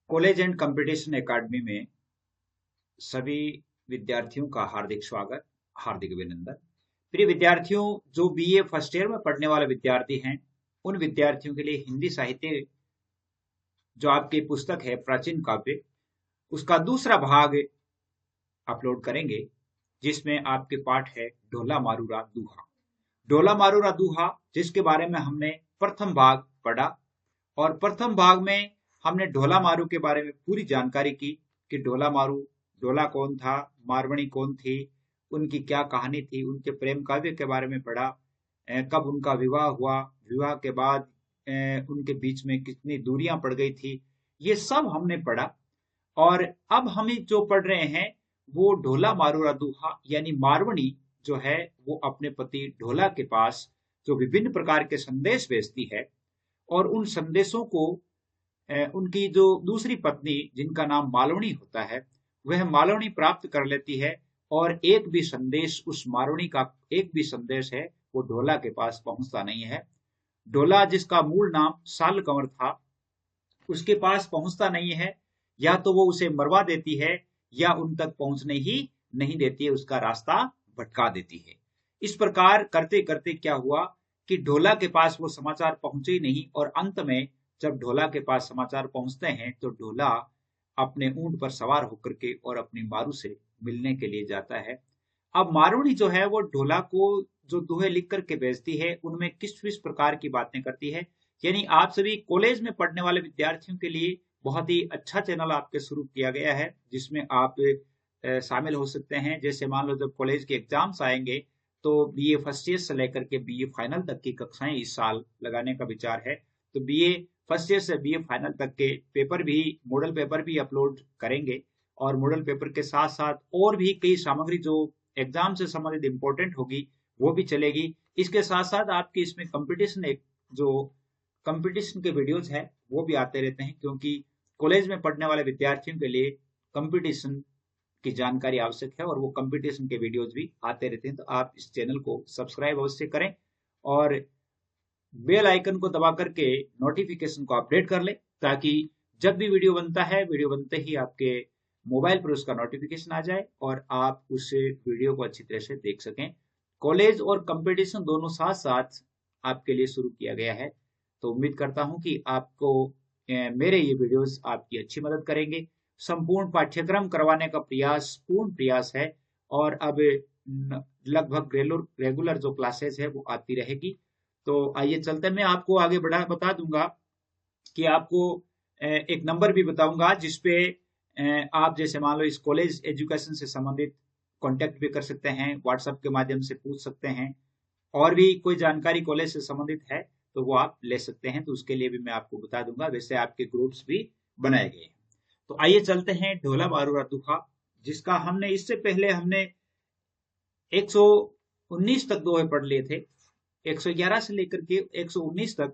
College and competition academy में सभी विद्यार्थियों का हार्दिक स्वागत, हार्दिक अभिनंदन। प्रिय विद्यार्थियों, जो बीए फर्स्ट ईयर में पढ़ने वाले विद्यार्थी हैं, उन विद्यार्थियों के लिए हिंदी साहित्य जो आपकी पुस्तक है प्राचीन काव्य, उसका दूसरा भाग अपलोड करेंगे, जिसमें आपके पाठ है ढोला मारूरा दूहा। ढोला मारूरा दूहा, जिसके बारे में हमने प्रथम भाग पढ़ा, और प्रथम भाग में हमने ढोला मारू के बारे में पूरी जानकारी की कि ढोला मारू, ढोला कौन था, मारवणी कौन थी, उनकी क्या कहानी थी, उनके प्रेम काव्य के बारे में पढ़ा, कब उनका विवाह हुआ, विवाह के बाद उनके बीच में कितनी दूरियां पड़ गई थी, ये सब हमने पढ़ा। और अब हम जो पढ़ रहे हैं वो ढोला मारूरा दूहा, यानी मारवणी जो है वो अपने पति ढोला के पास जो विभिन्न प्रकार के संदेश भेजती है, और उन संदेशों को उनकी जो दूसरी पत्नी जिनका नाम मालवणी होता है, वह मालवणी प्राप्त कर लेती है, और एक भी संदेश उस मालवणी का एक भी संदेश है वो ढोला के पास पहुंचता नहीं है। ढोला, जिसका मूल नाम साल कंवर था, उसके पास पहुंचता नहीं है, या तो वो उसे मरवा देती है या उन तक पहुंचने ही नहीं देती है, उसका रास्ता भटका देती है। इस प्रकार करते करते क्या हुआ कि ढोला के पास वो समाचार पहुंचे ही नहीं, और अंत में जब ढोला के पास समाचार पहुंचते हैं तो ढोला अपने ऊंट पर सवार होकर के और अपनी मारू से मिलने के लिए जाता है। अब मारुणी जो है वो ढोला को जो दोहे लिख करके भेजती है, उनमें किस किस प्रकार की बातें करती है। यानी आप सभी कॉलेज में पढ़ने वाले विद्यार्थियों के लिए बहुत ही अच्छा चैनल आपके शुरू किया गया है, जिसमें आप शामिल हो सकते हैं। जैसे मान लो जब कॉलेज के एग्जाम्स आएंगे तो बीए फर्स्ट ईयर से लेकर के बीए फाइनल तक की कक्षाएं इस साल लगाने का विचार है। तो बीए फर्स्ट ईयर से बीए फाइनल तक के पेपर भी, मॉडल पेपर भी अपलोड करेंगे, और मॉडल पेपर के साथ साथ और भी कई सामग्री जो एग्जाम से संबंधित इंपॉर्टेंट होगी वो भी चलेगी। इसके साथ साथ आपकी इसमें कंपटीशन, एक जो कंपटीशन के वीडियोज है वो भी आते रहते हैं, क्योंकि कॉलेज में पढ़ने वाले विद्यार्थियों के लिए कंपटीशन की जानकारी आवश्यक है, और वो कंपटीशन के वीडियोज भी आते रहते हैं। तो आप इस चैनल को सब्सक्राइब अवश्य करें, और बेल आइकन को दबा करके नोटिफिकेशन को अपडेट कर लें, ताकि जब भी वीडियो बनता है, वीडियो बनते ही आपके मोबाइल पर उसका नोटिफिकेशन आ जाए और आप उस वीडियो को अच्छी तरह से देख सकें। कॉलेज और कंपटीशन दोनों साथ साथ आपके लिए शुरू किया गया है, तो उम्मीद करता हूं कि आपको मेरे ये वीडियोस आपकी अच्छी मदद करेंगे। संपूर्ण पाठ्यक्रम करवाने का प्रयास, पूर्ण प्रयास है, और अब लगभग रेगुलर जो क्लासेस है वो आती रहेगी। तो आइए चलते, मैं आपको आगे बता दूंगा कि आपको एक नंबर भी बताऊंगा, जिसपे आप जैसे मान लो इस कॉलेज एजुकेशन से संबंधित कांटेक्ट भी कर सकते हैं, व्हाट्सएप के माध्यम से पूछ सकते हैं, और भी कोई जानकारी कॉलेज से संबंधित है तो वो आप ले सकते हैं, तो उसके लिए भी मैं आपको बता दूंगा। वैसे आपके ग्रुप्स भी बनाए गए हैं। तो आइए चलते हैं ढोला मारूरा दूहा, जिसका हमने इससे पहले हमने 119 तक दोहे पढ़ लिए थे। 111 से लेकर के 119 तक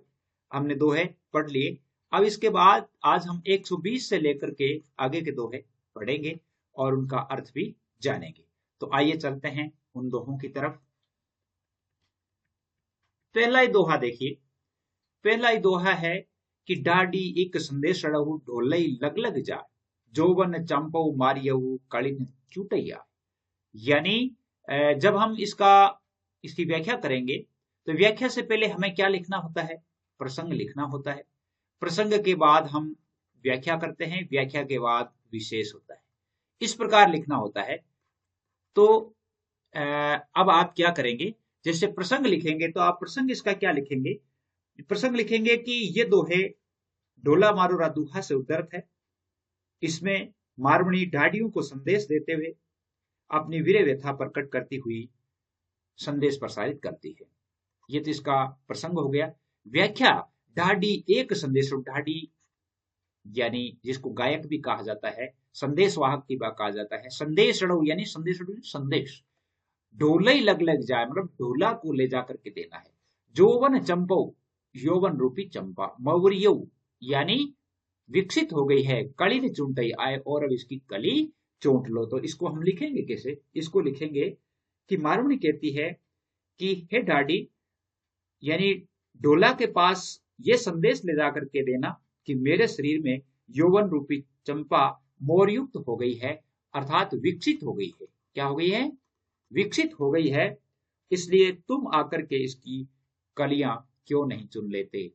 हमने दोहे पढ़ लिए। अब इसके बाद आज हम 120 से लेकर के आगे के दोहे पढ़ेंगे और उनका अर्थ भी जानेंगे। तो आइए चलते हैं उन दोहों की तरफ। पहला ही दोहा देखिए। पहला ही दोहा है कि डाडी एक संदेश रड़हु ढोलई लग लग जाए, जोवन चंपऊ मारियहु कलिन चूटैया। यानी जब हम इसकी व्याख्या करेंगे तो व्याख्या से पहले हमें क्या लिखना होता है? प्रसंग लिखना होता है। प्रसंग के बाद हम व्याख्या करते हैं, व्याख्या के बाद विशेष होता है। इस प्रकार लिखना होता है। तो अब आप क्या करेंगे? जैसे प्रसंग लिखेंगे तो आप प्रसंग इसका क्या लिखेंगे? प्रसंग लिखेंगे कि ये दोहे ढोला मारूरा दूहा से उद्धृत है। इसमें मारवणी ढाडियों को संदेश देते हुए अपनी वीर व्यथा प्रकट करती हुई संदेश प्रसारित करती है। ये तो इसका प्रसंग हो गया। व्याख्या, ढाडी एक संदेश, ढाडी यानी जिसको गायक भी कहा जाता है, संदेश वाहक की बात कहा जाता है। संदेश यानी संदेश। ढोलई लग लग जाए, मतलब ढोला को ले जाकर के देना है। जोवन चंपो, यौवन रूपी चंपा, मौर्य यानी विकसित हो गई है, कली ने चूंटई आए और अब इसकी कली चोंट लो। तो इसको हम लिखेंगे कैसे? इसको लिखेंगे कि मारुणी कहती है कि हे डाडी, यानी ढोला के पास ये संदेश ले जाकर के देना कि मेरे शरीर में यौवन रूपी चंपा मोरयुक्त हो गई है, अर्थात विकसित हो गई है। क्या हो गई है? विकसित हो गई है। इसलिए तुम आकर के इसकी कलियां क्यों नहीं चुन लेते?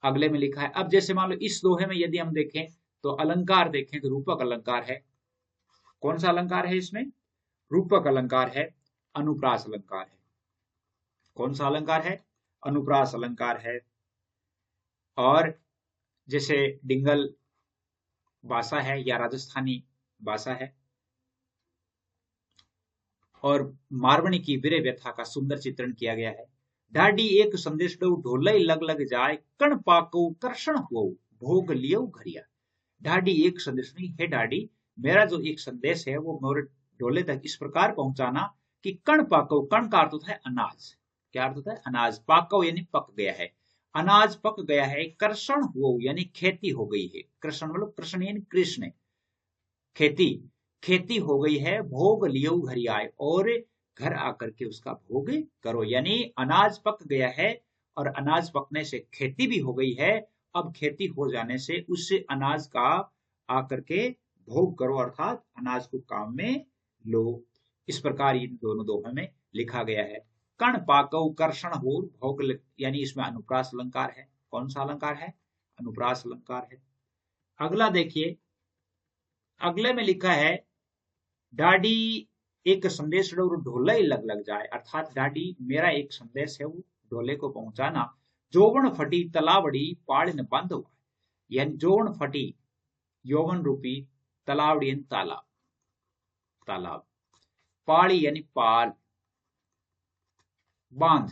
अगले में लिखा है, अब जैसे मान लो इस दोहे में यदि हम देखें तो अलंकार देखें तो रूपक अलंकार है। कौन सा अलंकार है इसमें? रूपक अलंकार है, अनुप्रास अलंकार है। कौन सा अलंकार है? अनुप्रास अलंकार है। और जैसे डिंगल भाषा है या राजस्थानी भाषा है, और मारवणी की वीर व्यथा का सुंदर चित्रण किया गया है। ढाडी एक संदेश दो ढोलई लग लग जाए, कण पाको कर्षण हो भोग लियो घरिया। ढाडी एक संदेश नहीं है, ढाडी मेरा जो एक संदेश है वो मोरे ढोले तक इस प्रकार पहुंचाना कि कण पाको, कण का अर्थ होता है अनाज। क्या अर्थ होता है? अनाज। पाको यानी पक गया है, अनाज पक गया है। कर्षण हो यानी खेती हो गई है। कृष्ण मतलब कृष्ण यानी कृष्ण, खेती, खेती हो गई है। भोग लियो घर आए, और घर आकर के उसका भोग करो। यानी अनाज पक गया है, और अनाज पकने से खेती भी हो गई है। अब खेती हो जाने से उस अनाज का आकर के भोग करो, अर्थात अनाज को काम में लो। इस प्रकार इन दोनों दोहों में लिखा गया है। कण पाकौ कर्षण हो भोग, यानी इसमें अनुप्रास अलंकार है। कौन सा अलंकार है? अनुप्रास अलंकार है। अगला देखिए, अगले में लिखा है, डाडी एक संदेश ढोले लग लग जाए, अर्थात डाडी मेरा एक संदेश है वो ढोले को पहुंचाना। जोवन फटी तलावड़ी पाड़ बंद, यानी जोवन फटी, यौवन रूपी, तलावड़ी यानी तालाब, तालाब, पाड़ी यानी पाल, बांध,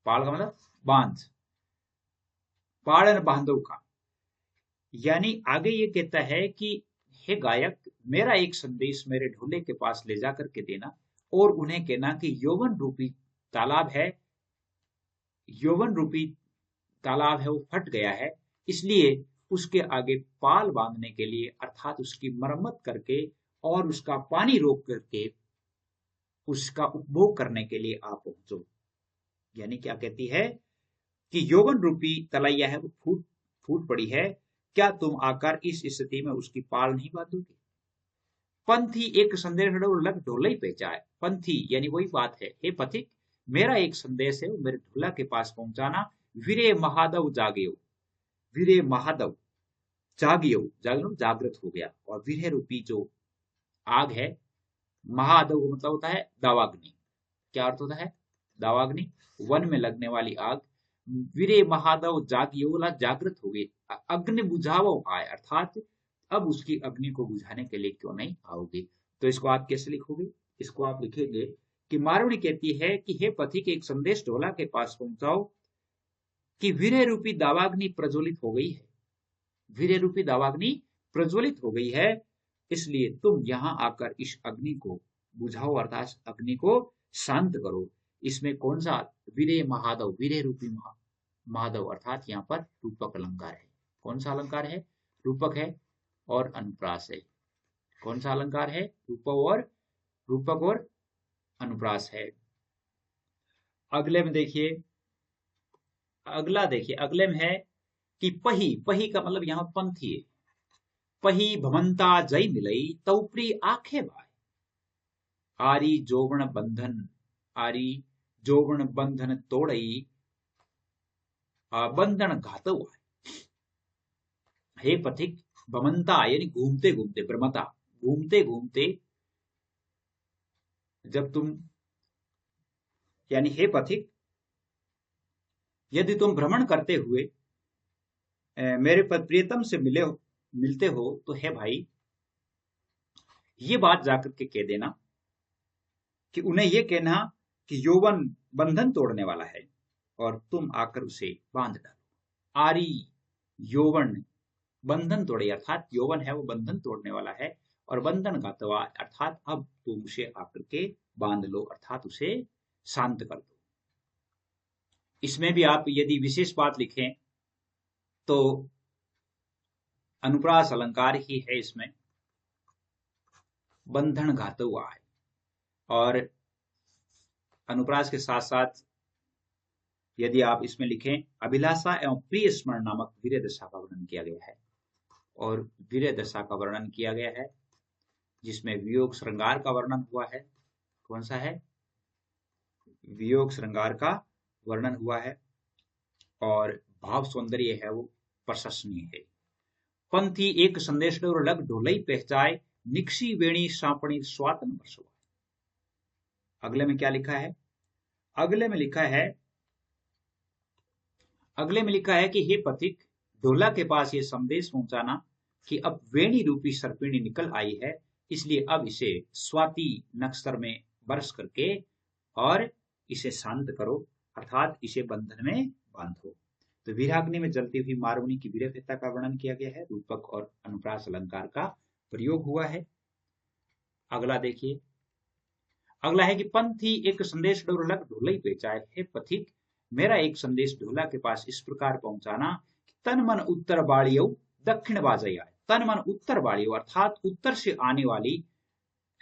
पाल का मतलब बांध, पाड़न बांधो का। यानी आगे ये कहता है कि हे गायक, मेरा एक संदेश मेरे ढोले के पास ले जाकर के देना, और उन्हें कहना कि यौवन रूपी तालाब है, यौवन रूपी तालाब है वो फट गया है, इसलिए उसके आगे पाल बांधने के लिए, अर्थात उसकी मरम्मत करके और उसका पानी रोक करके उसका उपभोग करने के लिए आप पहुंचो। यानी क्या कहती है कि यौवन रूपी तलैया है वो फूट फूट पड़ी है, क्या तुम आकर इस स्थिति में उसकी पाल नहीं बांधोगे? पंथी एक संदेश लग ढोलई पे जाए। पंथी यानी वही बात है, हे पथिक, मेरा एक संदेश है वो मेरे ढोला के पास पहुंचाना। वीरे महादव जागियो, वीरे महादव जागियो, जागनो जागृत हो गया, और वीरे रूपी जो आग है, महादव मतलब होता है दावाग्नि। क्या अर्थ होता है? दावाग्नि, वन में लगने वाली आग। वीरे महादव जागियो, बोला जागृत हो गई, अग्नि बुझाओ आए, अर्थात अब उसकी अग्नि को बुझाने के लिए क्यों नहीं आओगे? तो इसको आप कैसे लिखोगे? इसको आप लिखेंगे कि मारवणी कहती है कि हे पथिक, एक संदेश ढोला के पास पहुंचाओ कि वीरे रूपी दावाग्नि प्रज्वलित हो गई है, वीरे रूपी दावाग्नि प्रज्वलित हो गई है, इसलिए तुम यहां आकर इस अग्नि को बुझाओ, अर्थात अग्नि को शांत करो। इसमें कौन सा? वीरे महादव, वीरे रूपी महादव, अर्थात यहाँ पर रूपक अलंकार है। कौन सा अलंकार है? रूपक है और अनुप्रास है। कौन सा अलंकार है? रूपक और अनुप्रास है। अगले में देखिए, अगला देखिए, अगले में है कि पही, पही का मतलब यहाँ पंथी है। पही भमंता जय मिलई तौप्री आखे भाई, आरी जोवण बंधन, आरी जोवण बंधन तोड़ई बंधन घातव। हे पथिक, भमंता यानी घूमते घूमते, भ्रमता घूमते घूमते, जब तुम, यानी हे पथिक, यदि तुम भ्रमण करते हुए मेरे प्रियतम से मिलते हो तो हे भाई, ये बात जाकर के कह देना कि उन्हें ये कहना कि यौवन बंधन तोड़ने वाला है, और तुम आकर उसे बांध डालो। आरी यौवन बंधन तोड़े, अर्थात यौवन है वो बंधन तोड़ने वाला है, और बंधन घातवा, अर्थात अब तुम उसे आकर के बांध लो, अर्थात उसे शांत कर दो। इसमें भी आप यदि विशेष बात लिखें तो अनुप्रास अलंकार ही है, इसमें बंधन घात हुआ है, और अनुप्रास के साथ साथ यदि आप इसमें लिखें, अभिलाषा एवं प्रिय स्मरण नामक वीर्य दशा का वर्णन किया गया है। और वीर्य दशा का वर्णन किया गया है, जिसमें वियोग श्रृंगार का वर्णन हुआ है। कौन सा है? वियोग श्रृंगार का वर्णन हुआ है और भाव सौंदर्य है वो प्रशंसनीय है। पंथी एक संदेश और लग ढोलई पहचाए, निक्षी वेणी सापणी स्वातन बसवा। अगले में क्या लिखा है? अगले में लिखा है कि हे पथिक, ढोला के पास ये संदेश पहुंचाना कि अब वेणी रूपी सर्पिणी निकल आई है, इसलिए अब इसे स्वाति नक्षत्र में बरस करके और इसे शांत करो, अर्थात इसे बंधन में बांधो। तो वीराग्नि में जलती हुई मारुनी की वीरव्यता का वर्णन किया गया है, रूपक और अनुप्रास अलंकार का प्रयोग हुआ है। अगला देखिए, अगला है कि पंथी एक संदेश डोरलक ढोलई बेचाए, हे पथिक, मेरा एक संदेश ढोला के पास इस प्रकार पहुंचाना कि तन मन उत्तर बाड़ियो दक्षिण बाजई आए। तन मन उत्तर बाड़ियो अर्थात उत्तर से आने वाली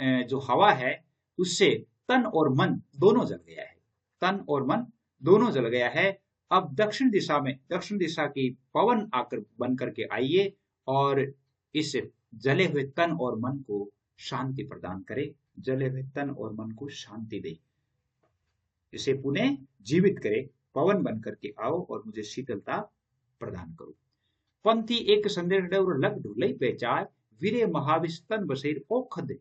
जो हवा है उससे तन और मन दोनों जल गया है। तन और मन दोनों जल गया है। अब दक्षिण दिशा की पवन आकर बन करके आइए और इस जले हुए तन और मन को शांति प्रदान करे, जले हुए तन और मन को शांति दे, इसे पुनः जीवित करे, पवन बन करके आओ और मुझे शीतलता प्रदान करो। पंथी एक संदेश डोर लग ढोलई बेचाए, वीरे महाविश तन बसेर ओखद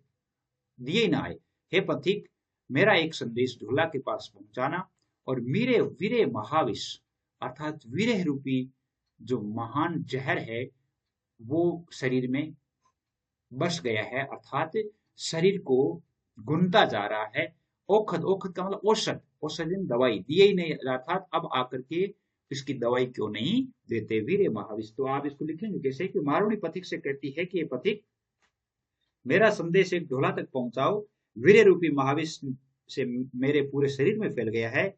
दिए न आए। हे पथिक, मेरा एक संदेश ढोला के पास पहुंचाना और मेरे वीरे महाविश अर्थात वीरह रूपी जो महान जहर है वो शरीर में बस गया है, अर्थात शरीर को गुनता जा रहा है। औखद का मतलब औषध, औषधि दवाई दिए ही नहीं, अर्थात अब आकर के इसकी दवाई क्यों नहीं देते वीरे महाविश। तो आप इसको लिखेंगे जैसे कि मारुनी पथिक से कहती है कि ये पथिक, मेरा संदेश एक ढोला तक पहुंचाओ, वीरे रूपी महाविश से मेरे पूरे शरीर में फैल गया है,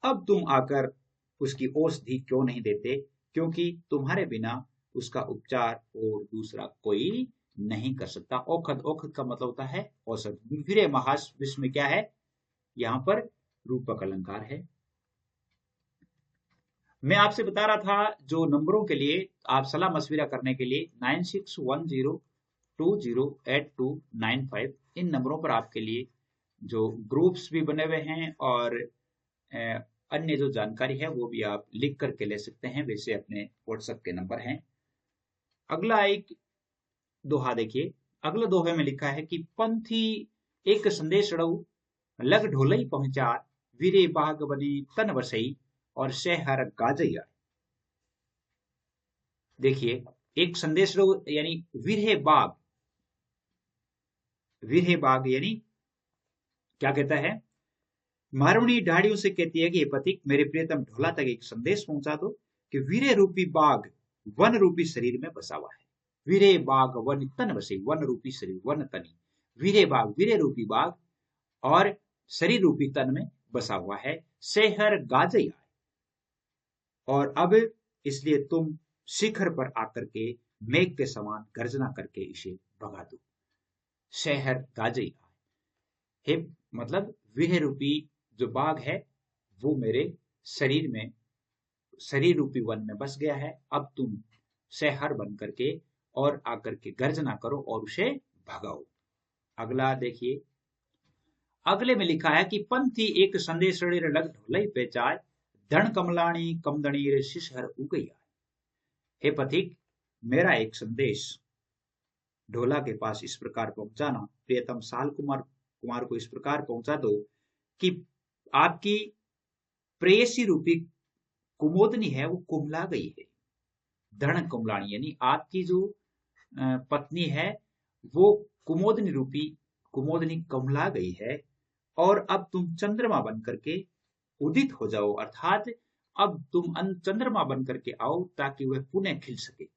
अब तुम आकर उसकी औषधि क्यों नहीं देते, क्योंकि तुम्हारे बिना उसका उपचार और दूसरा कोई नहीं कर सकता। औखद का मतलब होता है औषध। वीरे महाविश में क्या है? यहां पर रूपक अलंकार है। मैं आपसे बता रहा था जो नंबरों के लिए आप सलाह मशविरा करने के लिए 9610208295 इन नंबरों पर आपके लिए जो ग्रुप्स भी बने हुए हैं और अन्य जो जानकारी है वो भी आप लिख करके ले सकते हैं, वैसे अपने व्हाट्सएप के नंबर हैं। अगला एक दोहा देखिए, अगले दोहे में लिखा है कि पंथी एक संदेश रऊ लग ढोलई पहुंचा, वीरे बाग बनी तन बसई और शहर गाजैया। देखिए, एक संदेश रऊ यानी वीरे बाग यानी क्या कहता है? मारुनी ढाड़ियों से कहती है कि पथिक, मेरे प्रियतम ढोला तक एक संदेश पहुंचा दो कि वीरे रूपी बाग वन रूपी शरीर में बसा हुआ है। वीरे बाग वन तन बसे, वन रूपी शरीर, वन तनी, वीरे बाग वीरे रूपी बाग और शरीर रूपी तन में बसा हुआ है, शहर गाजैया। और अब इसलिए तुम शिखर पर आकर के मेघ के समान गर्जना करके इसे भगा दो। शहर गाजैया है मतलब वीर रूपी जो बाघ है वो मेरे शरीर में, शरीर रूपी वन में बस गया है, अब तुम शहर बन करके और आकर के गर्जना करो और उसे भगाओ। अगला देखिए, अगले में लिखा है कि पंथी एक संदेश लग ढोलई पेचाय, धन कमलाणी कमदणीर शिशहर उगैया। हे पथिक, मेरा एक संदेश ढोला के पास इस प्रकार पहुंचाना, प्रियतम साल कुमार को इस प्रकार पहुंचा दो कि आपकी प्रेयसी रूपी कुमोदनी है वो कुमला गई है। धन कमलाणी यानी आपकी जो पत्नी है वो कुमोदनी कमला गई है और अब तुम चंद्रमा बन करके उदित हो जाओ, अर्थात अब तुम चंद्रमा बन करके आओ ताकि वह पुनः खिल सके।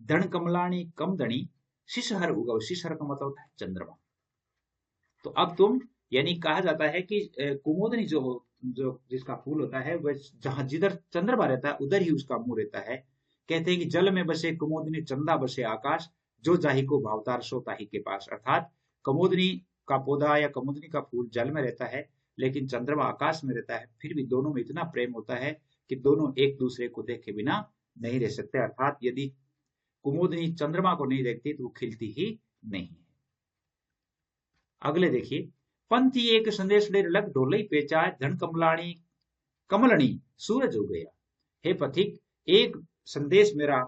धन कमलाणी कमदणी शिशहर उगाओ, शिशहर का मतलब होता है चंद्रमा। तो अब तुम यानी कहा जाता है कि कुमोदनी जो जिसका फूल होता है वह जहां जिधर चंद्रमा रहता है उधर ही उसका मुंह रहता है। कहते हैं कि जल में बसे कुमोदनी चंदा बसे आकाश, जो जाहि को भावतार सो ताहि के पास। अर्थात कुमोदनी का पौधा या कुमोदनी का फूल जल में रहता है लेकिन चंद्रमा आकाश में रहता है, फिर भी दोनों में इतना प्रेम होता है कि दोनों एक दूसरे को देखे बिना नहीं रह सकते। अर्थात यदि कुमुदनी चंद्रमा को नहीं देखती तो वो खिलती ही नहीं है। अगले देखिए, पंथी एक संदेश ले लग ढोलई पेचा धन कमलाणी कमलनी सूरज हो गया। हे पथिक, एक संदेश मेरा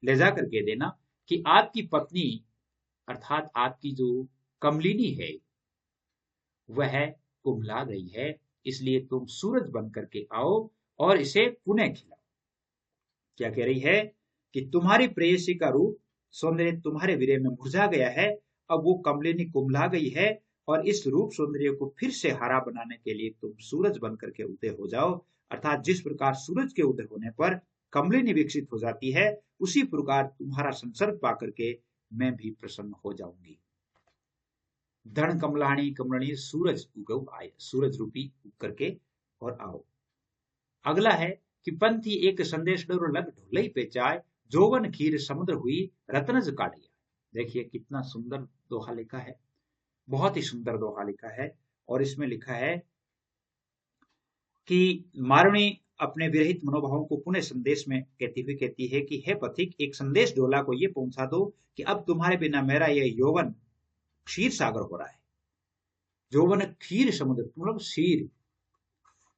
ले जा करके देना कि आपकी पत्नी अर्थात आपकी जो कमलिनी है वह कुम्हला गई है, इसलिए तुम सूरज बन करके आओ और इसे पुनः खिलाओ। क्या कह रही है कि तुम्हारी प्रेयसी का रूप सौंदर्य तुम्हारे वीर्य में मुरझा गया है, अब वो कमलिनी कुम्हला गई है और इस रूप सौंदर्य को फिर से हरा बनाने के लिए तुम सूरज बन करके उदय हो जाओ। अर्थात जिस प्रकार सूरज के उदय होने पर कमलिनी विकसित हो जाती है, उसी प्रकार तुम्हारा संसर्ग पा करके मैं भी प्रसन्न हो जाऊंगी। धन कमलाणी कमलनी सूरज उगव आए, सूरज रूपी उग करके और आओ। अगला है कि पंथी एक संदेश डोर लग ढोलई पे चाय जोवन खीर समुद्र हुई रत्नज काढ़िया। देखिए कितना सुंदर दोहा लिखा है, बहुत ही सुंदर दोहा लिखा है। और इसमें लिखा है कि मारुणी अपने विरहित मनोभावों को पुनः संदेश में कहती है कि हे पथिक, एक संदेश डोला को ये पहुंचा दो कि अब तुम्हारे बिना मेरा यह यौवन क्षीर सागर हो रहा है। यौवन क्षीर समुद्र मतलब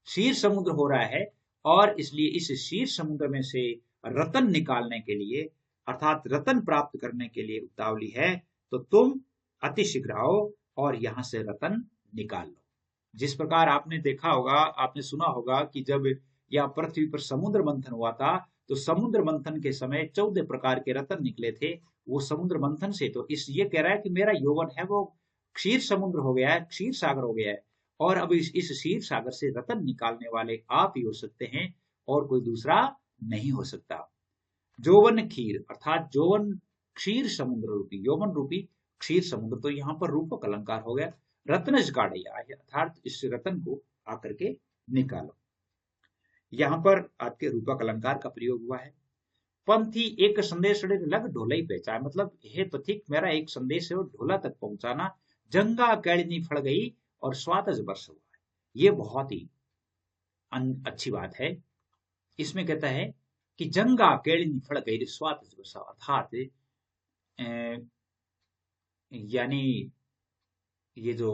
क्षीर समुद्र हो रहा है, और इसलिए इस क्षीर समुद्र में से रतन निकालने के लिए अर्थात रतन प्राप्त करने के लिए उतावली है, तो तुम अति शीघ्र आओ और यहां से रतन निकाल लो। जिस प्रकार आपने देखा होगा, आपने सुना होगा कि जब यह पृथ्वी पर समुद्र मंथन हुआ था, तो समुद्र मंथन के समय 14 प्रकार के रतन निकले थे। वो समुद्र मंथन से तो इस ये कह रहा है कि मेरा यौवन है वो क्षीर समुद्र हो गया है, क्षीर सागर हो गया है, और अब इस क्षीर सागर से रतन निकालने वाले आप ही हो सकते हैं और कोई दूसरा नहीं हो सकता। जोवन खीर अर्थात जोवन क्षीर समुद्र रूपी यौवन रूपी क्षीर समुद्र, तो यहाँ पर रूपक अलंकार हो गया। रत्नज काढ़िया अर्थात इस रतन को आकर के निकालो। यहाँ पर आपके रूपक अलंकार का प्रयोग हुआ है। पंथी एक संदेश लग ढोलई बेचा, मतलब हे पथिक मेरा एक संदेश है वो ढोला तक पहुंचाना। जंगा कैड़नी फड़ गई और स्वातज वर्ष हुआ है। ये बहुत ही अच्छी बात है। इसमें कहता है कि जंगा केळनी फड़ गई स्वातज वर्ष, अर्थात यानी ये जो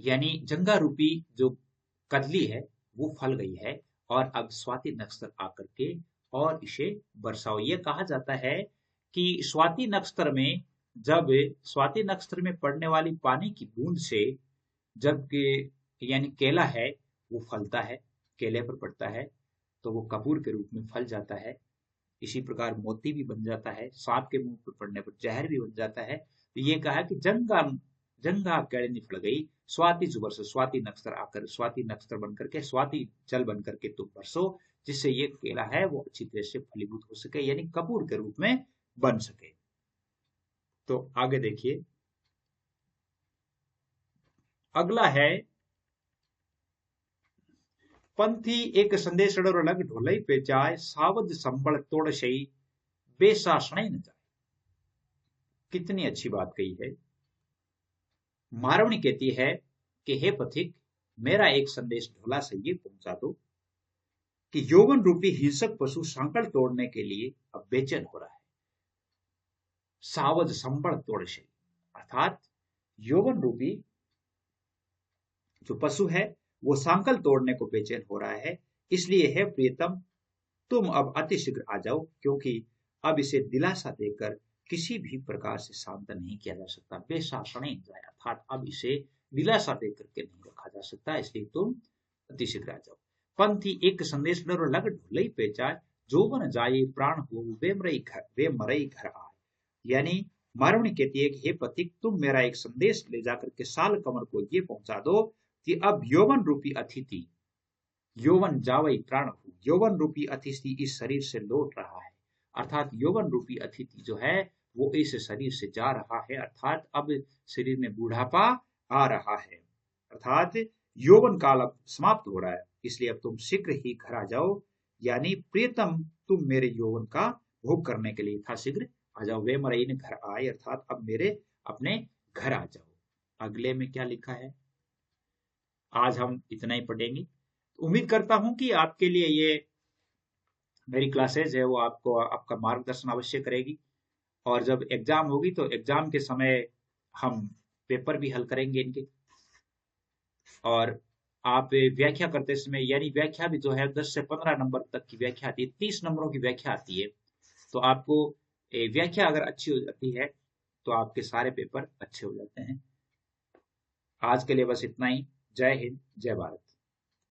यानी जंगा रूपी जो कदली है वो फल गई है और अब स्वाति नक्षत्र आकर के और इसे बरसाओ। ये कहा जाता है कि स्वाति नक्षत्र में जब स्वाति नक्षत्र में पड़ने वाली पानी की बूंद से जब यानी केला है वो फलता है, केले पर पड़ता है तो वो कपूर के रूप में फल जाता है। इसी प्रकार मोती भी बन जाता है, सांप के मुंह पर पड़ने पर जहर भी बन जाता है। तो ये कहा कि जंगा केळनी फड़ गई स्वाति जुबर से, स्वाति नक्षत्र आकर स्वाति नक्षत्र बनकर के स्वाति जल बनकर के तुम बरसो, जिससे ये केला है वो अच्छी तरह से फलीभूत हो सके, यानी कपूर के रूप में बन सके। तो आगे देखिए, अगला है पंथी एक संदेश लग ढोलई पे जाए सावध संबल तोड़ शई बेसासण न जाए। कितनी अच्छी बात कही है। मारवणी कहती है कि हे पथिक मेरा एक संदेश ढोला से ये पहुंचा दो कि यौवन रूपी हिंसक पशु सांकल तोड़ने के लिए अब बेचैन हो रहा है। सावध संबल तोड़ शई अर्थात यौवन रूपी जो पशु है वो सांकल तोड़ने को बेचैन हो रहा है। इसलिए है प्रियतम तुम अब अति शीघ्र आ जाओ, क्योंकि अब इसे दिलासा देकर किसी भी प्रकार से शांत नहीं किया जा सकता। बेशासन जाए अर्थात अब इसे दिलासा देकर के नहीं रखा जा सकता, इसलिए तुम अति शीघ्र आ जाओ। पंथी एक संदेश लग ढोलई पे जाए जोवन जाए प्राण हो वे मरई घर आए। यानी मारवणी कहती है कि हे पथिक तुम मेरा एक संदेश ले जाकर के साल कमर को ये पहुंचा दो कि अब यौवन रूपी अतिथि यौवन जावई प्राण हो, यौवन रूपी अतिथि इस शरीर से लौट रहा है। अर्थात यौवन रूपी अतिथि जो है वो इस शरीर से जा रहा है, अर्थात अब शरीर में बूढ़ापा आ रहा है, अर्थात यौवन काल अब समाप्त हो रहा है। इसलिए अब तुम शीघ्र ही घर आ जाओ, यानी प्रियतम तुम मेरे यौवन का भोग करने के लिए था शीघ्र आ जाओ। वे मरई ने घर आए अर्थात अब मेरे अपने घर आ जाओ। अगले में क्या लिखा है आज हम इतना ही पढ़ेंगे। उम्मीद करता हूं कि आपके लिए ये मेरी क्लासेज है वो आपको आपका मार्गदर्शन अवश्य करेगी। और जब एग्जाम होगी तो एग्जाम के समय हम पेपर भी हल करेंगे इनके। और आप व्याख्या करते समय, यानी व्याख्या भी जो है 10 से 15 नंबर तक की व्याख्या आती है, 30 नंबरों की व्याख्या आती है। तो आपको व्याख्या अगर अच्छी हो जाती है तो आपके सारे पेपर अच्छे हो जाते हैं। आज के लिए बस इतना ही। जय हिंद, जय भारत।